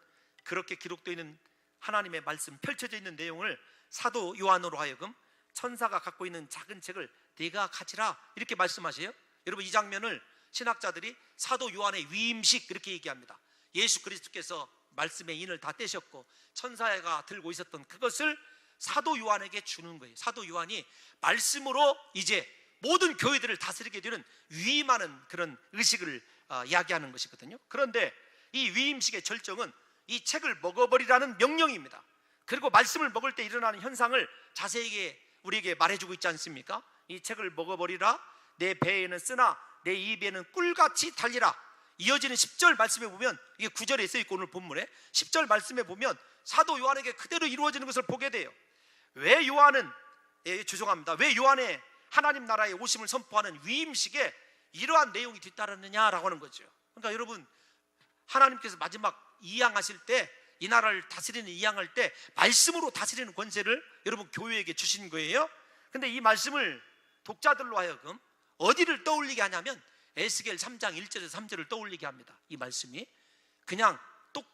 S1: 그렇게 기록되어 있는 하나님의 말씀, 펼쳐져 있는 내용을 사도 요한으로 하여금 천사가 갖고 있는 작은 책을 네가 가지라 이렇게 말씀하세요. 여러분, 이 장면을 신학자들이 사도 요한의 위임식 이렇게 얘기합니다. 예수 그리스도께서 말씀의 인을 다 떼셨고 천사가 들고 있었던 그것을 사도 요한에게 주는 거예요. 사도 요한이 말씀으로 이제 모든 교회들을 다스리게 되는 위임하는 그런 의식을 이야기하는 것이거든요. 그런데 이 위임식의 절정은 이 책을 먹어버리라는 명령입니다. 그리고 말씀을 먹을 때 일어나는 현상을 자세하게 우리에게 말해주고 있지 않습니까? 이 책을 먹어버리라. 내 배에는 쓰나 내 입에는 꿀같이 달리라. 이어지는 10절 말씀에 보면, 이게 9절에 써있고 오늘 본문에 10절 말씀에 보면 사도 요한에게 그대로 이루어지는 것을 보게 돼요. 왜 요한은 왜 요한의 하나님 나라의 오심을 선포하는 위임식에 이러한 내용이 뒤따르느냐라고 하는 거죠. 그러니까 여러분, 하나님께서 마지막 이양하실 때, 이 나라를 다스리는 이양할 때 말씀으로 다스리는 권세를 여러분 교회에게 주신 거예요. 근데 이 말씀을 독자들로 하여금 어디를 떠올리게 하냐면 에스겔 3장 1절에서 3절을 떠올리게 합니다. 이 말씀이 그냥 똑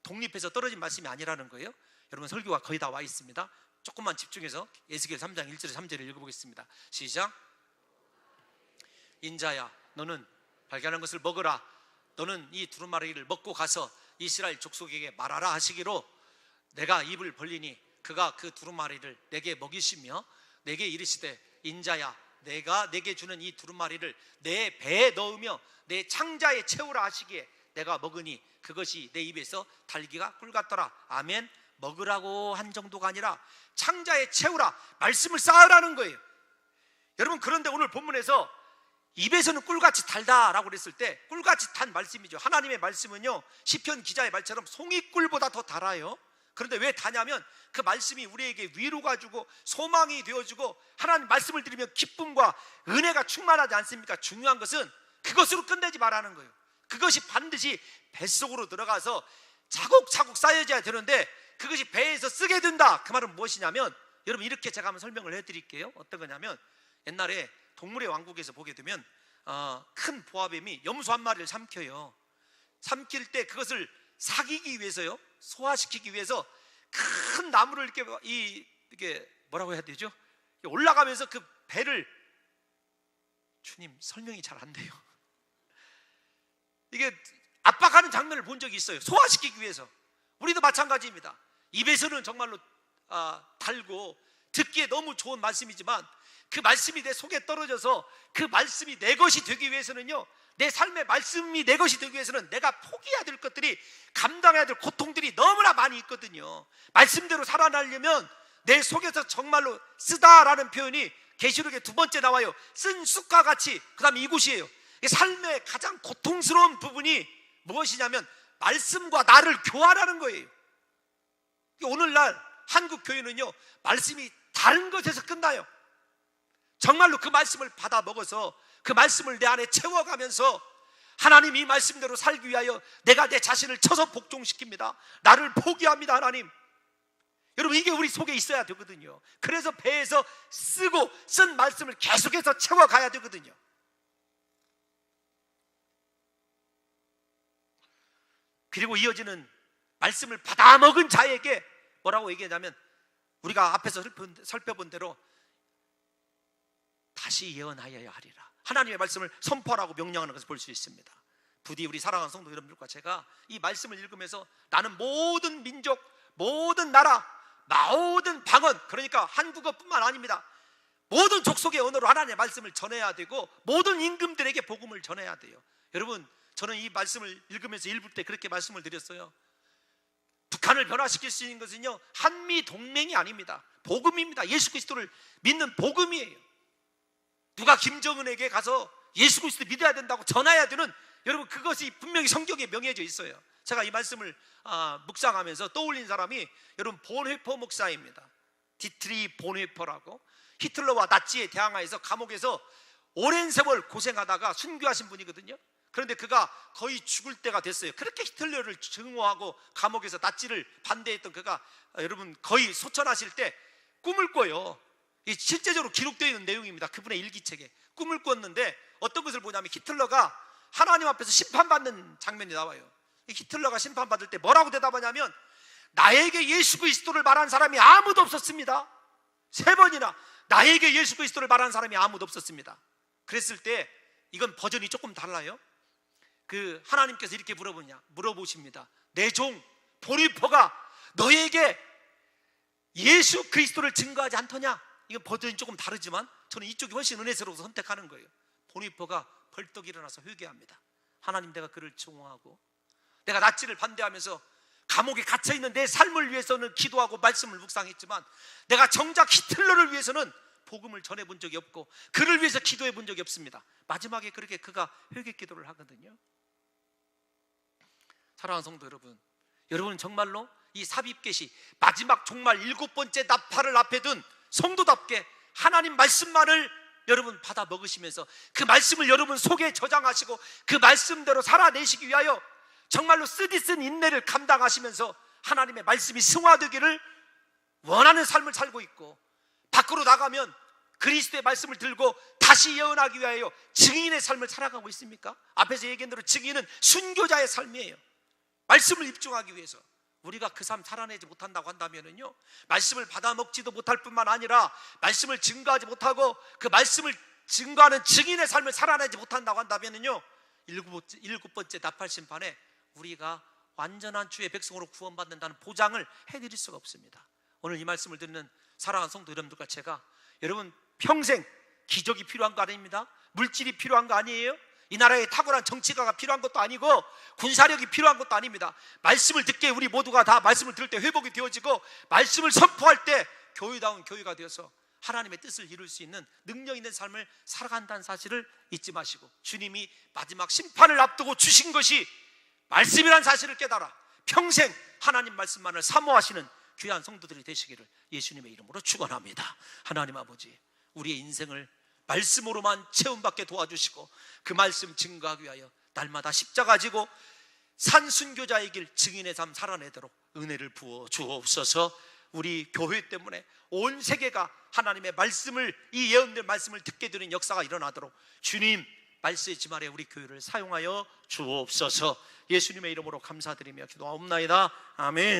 S1: 독립해서 떨어진 말씀이 아니라는 거예요. 여러분, 설교가 거의 다 와 있습니다. 조금만 집중해서 에스겔 3장 1절에서 3절을 읽어보겠습니다. 시작. 인자야, 너는 발견한 것을 먹으라. 너는 이 두루마리를 먹고 가서 이스라엘 족속에게 말하라 하시기로 내가 입을 벌리니 그가 그 두루마리를 내게 먹이시며 내게 이르시되 인자야, 내가 내게 주는 이 두루마리를 내 배에 넣으며 내 창자에 채우라 하시기에 내가 먹으니 그것이 내 입에서 달기가 꿀 같더라. 아멘. 먹으라고 한 정도가 아니라 창자에 채우라, 말씀을 쌓으라는 거예요. 여러분, 그런데 오늘 본문에서 입에서는 꿀같이 달다라고 그랬을 때 꿀같이 단 말씀이죠. 하나님의 말씀은요, 시편 기자의 말처럼 송이꿀보다 더 달아요. 그런데 왜 다냐면 그 말씀이 우리에게 위로가 주고 소망이 되어주고 하나님 말씀을 들으면 기쁨과 은혜가 충만하지 않습니까? 중요한 것은 그것으로 끝내지 말라는 거예요. 그것이 반드시 뱃속으로 들어가서 차곡차곡 쌓여져야 되는데 그것이 배에서 쓰게 된다. 그 말은 무엇이냐면, 여러분, 이렇게 제가 한번 설명을 해드릴게요. 어떤 거냐면, 옛날에 동물의 왕국에서 보게 되면 큰 보아뱀이 염소 한 마리를 삼켜요. 삼킬 때 그것을 사기기 위해서요, 소화시키기 위해서 큰 나무를 이렇게 뭐라고 해야 되죠? 올라가면서 그 배를, 주님 설명이 잘 안 돼요. 이게 압박하는 장면을 본 적이 있어요. 소화시키기 위해서. 우리도 마찬가지입니다. 입에서는 정말로 달고 듣기에 너무 좋은 말씀이지만 그 말씀이 내 속에 떨어져서 그 말씀이 내 것이 되기 위해서는요, 내 삶의 말씀이 내 것이 되기 위해서는 내가 포기해야 될 것들이, 감당해야 될 고통들이 너무나 많이 있거든요. 말씀대로 살아나려면 내 속에서 정말로 쓰다라는 표현이 계시록에 2번째 나와요. 쓴 쑥과 같이. 그 다음에 이곳이에요. 삶의 가장 고통스러운 부분이 무엇이냐면 말씀과 나를 교환하는 거예요. 오늘날 한국 교회는요, 말씀이 다른 것에서 끝나요. 정말로 그 말씀을 받아 먹어서 그 말씀을 내 안에 채워가면서 하나님, 이 말씀대로 살기 위하여 내가 내 자신을 쳐서 복종시킵니다. 나를 포기합니다. 하나님, 여러분, 이게 우리 속에 있어야 되거든요. 그래서 배에서 쓰고 쓴 말씀을 계속해서 채워가야 되거든요. 그리고 이어지는 말씀을 받아 먹은 자에게 뭐라고 얘기하냐면, 우리가 앞에서 살펴본 대로 다시 예언하여야 하리라. 하나님의 말씀을 선포하라고 명령하는 것을 볼 수 있습니다. 부디 우리 사랑하는 성도 여러분들과 제가 이 말씀을 읽으면서 나는 모든 민족, 모든 나라, 모든 방언, 그러니까 한국어뿐만 아닙니다. 모든 족속의 언어로 하나님의 말씀을 전해야 되고 모든 임금들에게 복음을 전해야 돼요. 여러분, 저는 이 말씀을 읽으면서 읽을 때 그렇게 말씀을 드렸어요. 북한을 변화시킬 수 있는 것은요, 한미 동맹이 아닙니다. 복음입니다. 예수 그리스도를 믿는 복음이에요. 누가 김정은에게 가서 예수 그리스도 믿어야 된다고 전해야 되는, 여러분, 그것이 분명히 성경에 명해져 있어요. 제가 이 말씀을 묵상하면서 떠올린 사람이 여러분 본회퍼 목사입니다. 디트리 본회퍼라고, 히틀러와 나치에 대항하여서 감옥에서 오랜 세월 고생하다가 순교하신 분이거든요. 그런데 그가 거의 죽을 때가 됐어요. 그렇게 히틀러를 증오하고 감옥에서 나치를 반대했던 그가 여러분 거의 소천하실 때 꿈을 꿔요. 이 실제적으로 기록되어 있는 내용입니다. 그분의 일기책에 꿈을 꿨는데 어떤 것을 보냐면 히틀러가 하나님 앞에서 심판받는 장면이 나와요. 이 히틀러가 심판받을 때 뭐라고 대답하냐면 나에게 예수 그리스도를 말한 사람이 아무도 없었습니다. 3번이나 나에게 예수 그리스도를 말한 사람이 아무도 없었습니다. 그랬을 때 이건 버전이 조금 달라요. 그 하나님께서 이렇게 물어보십니다. 내 종 보리퍼가 너에게 예수 그리스도를 증거하지 않더냐? 이건 버전이 조금 다르지만 저는 이쪽이 훨씬 은혜스러워서 선택하는 거예요. 보리퍼가 벌떡 일어나서 회개합니다. 하나님, 내가 그를 증오하고 내가 나치를 반대하면서 감옥에 갇혀있는 내 삶을 위해서는 기도하고 말씀을 묵상했지만 내가 정작 히틀러를 위해서는 복음을 전해본 적이 없고 그를 위해서 기도해 본 적이 없습니다. 마지막에 그렇게 그가 회개 기도를 하거든요. 사랑하는 성도 여러분, 여러분은 정말로 이 삽입겟이 마지막 종말 7번째 나팔을 앞에 둔 성도답게 하나님 말씀만을 여러분 받아 먹으시면서 그 말씀을 여러분 속에 저장하시고 그 말씀대로 살아내시기 위하여 정말로 쓰디쓴 인내를 감당하시면서 하나님의 말씀이 승화되기를 원하는 삶을 살고 있고, 밖으로 나가면 그리스도의 말씀을 들고 다시 예언하기 위하여 증인의 삶을 살아가고 있습니까? 앞에서 얘기한 대로 증인은 순교자의 삶이에요. 말씀을 입증하기 위해서. 우리가 그 삶 살아내지 못한다고 한다면요, 말씀을 받아 먹지도 못할 뿐만 아니라 말씀을 증거하지 못하고 그 말씀을 증거하는 증인의 삶을 살아내지 못한다고 한다면요, 7번째 나팔 심판에 우리가 완전한 주의 백성으로 구원받는다는 보장을 해드릴 수가 없습니다. 오늘 이 말씀을 듣는 사랑하는 성도 여러분들과 제가, 여러분 평생 기적이 필요한 거 아닙니다. 물질이 필요한 거 아니에요. 이 나라에 탁월한 정치가가 필요한 것도 아니고 군사력이 필요한 것도 아닙니다. 말씀을 듣게 우리 모두가 다 말씀을 들을 때 회복이 되어지고 말씀을 선포할 때 교회다운 교회가 되어서 하나님의 뜻을 이룰 수 있는 능력 있는 삶을 살아간다는 사실을 잊지 마시고, 주님이 마지막 심판을 앞두고 주신 것이 말씀이란 사실을 깨달아 평생 하나님 말씀만을 사모하시는 귀한 성도들이 되시기를 예수님의 이름으로 축원합니다. 하나님 아버지, 우리의 인생을 말씀으로만 체험받게 도와주시고 그 말씀 증거하기 위하여 날마다 십자가 지고 산순교자의 길 증인의 삶 살아내도록 은혜를 부어 주옵소서. 우리 교회 때문에 온 세계가 하나님의 말씀을, 이 예언된 말씀을 듣게 되는 역사가 일어나도록 주님 말씀의 집 아래 우리 교회를 사용하여 주옵소서. 예수님의 이름으로 감사드리며 기도하옵나이다. 아멘.